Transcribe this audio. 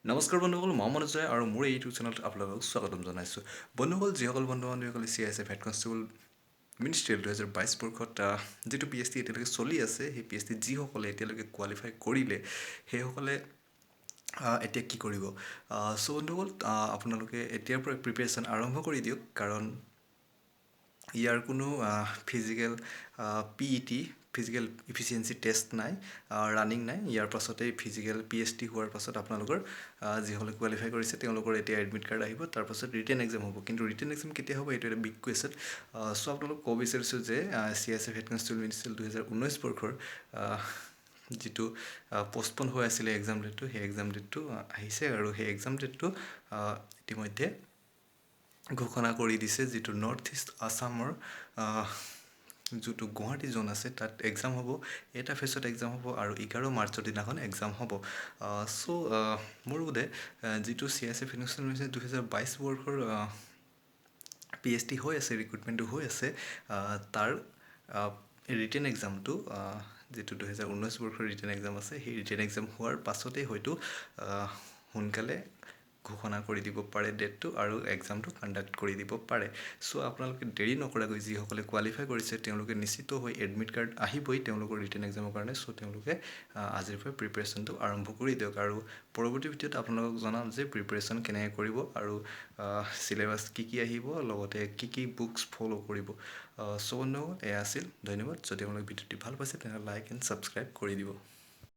নমস্কাৰ বন্ধুসকল, মই মনোজয় আৰু মোৰ ইউটিউব চেনেলত আপোনালোকক স্বাগতম জনাইছোঁ। বন্ধুসকল, যিসকল বন্ধু বান্ধৱীসকলে Cisf হেড কনষ্টেবল মিনিষ্ট্ৰিয়েল 2022 বৰ্ষত যিটো PhD এতিয়ালৈকে চলি আছে, সেই PhD যিসকলে এতিয়ালৈকে কোৱালিফাই কৰিলে সেইসকলে এতিয়া কি কৰিব? চ' বন্ধুসকল, আপোনালোকে এতিয়াৰ পৰা প্ৰিপেৰেশ্যন আৰম্ভ কৰি দিয়ক, কাৰণ ইয়াৰ কোনো physical PET physical efficiency test নাই, ৰানিং নাই। ইয়াৰ পাছতেই ফিজিকেল PhD হোৱাৰ পাছত আপোনালোকৰ যিসকলে কোৱালিফাই কৰিছে তেওঁলোকৰ এতিয়া এডমিট কাৰ্ড আহিব, তাৰপাছত ৰিটেন এক্সাম হ'ব। কিন্তু ৰিটেন এক্সাম কেতিয়া হ'ব এইটো এটা বিগ কুৱেশ্যন। চ' আপোনালোক ক'ব বিচাৰিছোঁ যে Cisf হেড কনষ্টেবল মিনিষ্ট্ৰিয়েল 2019 বৰ্ষৰ যিটো পষ্টপন হৈ আছিলে এক্সাম ডেটটো, সেই এক্সাম ডেটটো আহিছে আৰু সেই এক্সাম ডেটটো ইতিমধ্যে ঘোষণা কৰি দিছে। যিটো নৰ্থ ইষ্ট আছামৰ যিটো গুৱাহাটী জোন আছে তাত এক্সাম হ'ব। এটা ফেজত এক্সাম হ'ব আৰু 11 মাৰ্চৰ দিনাখন এক্সাম হ'ব। চ' মোৰ বোধে যিটো Cisf হেড কনষ্টেবল মিনিষ্ট্ৰিয়েল 2022 বৰ্ষৰ PhD হৈ আছে, ৰিক্ৰুটমেণ্টটো হৈ আছে, তাৰ ৰিটেন এক্সামটো যিটো 2019 বৰ্ষৰ ৰিটেন এক্সাম আছে, সেই ৰিটেন এক্সাম হোৱাৰ পাছতেই হয়তো সোনকালে ঘোষণা কৰি দিব পাৰে ডেটটো আৰু এক্সামটো কণ্ডাক্ট কৰি দিব পাৰে। চ' আপোনালোকে দেৰি নকৰাকৈ যিসকলে কোৱালিফাই কৰিছে তেওঁলোকে নিশ্চিত হৈ এডমিট কাৰ্ড আহিবই তেওঁলোকৰ ৰিটেন এক্সামৰ কাৰণে। চ' তেওঁলোকে আজিৰ পৰা প্ৰিপেৰেশ্যনটো আৰম্ভ কৰি দিয়ক আৰু পৰৱৰ্তী ভিডিঅ'ত আপোনালোকক জনাম যে প্ৰিপেৰেশ্যন কেনেকৈ কৰিব আৰু চিলেবাছ কি আহিব, লগতে কি বুকছ ফ'ল' কৰিব। চ' বন্ধুসকল, এয়া আছিল। ধন্যবাদ। যদি আপোনালোকে ভিডিঅ'টি ভাল পাইছে তেনেহ'লে লাইক এণ্ড ছাবস্ক্ৰাইব কৰি দিব।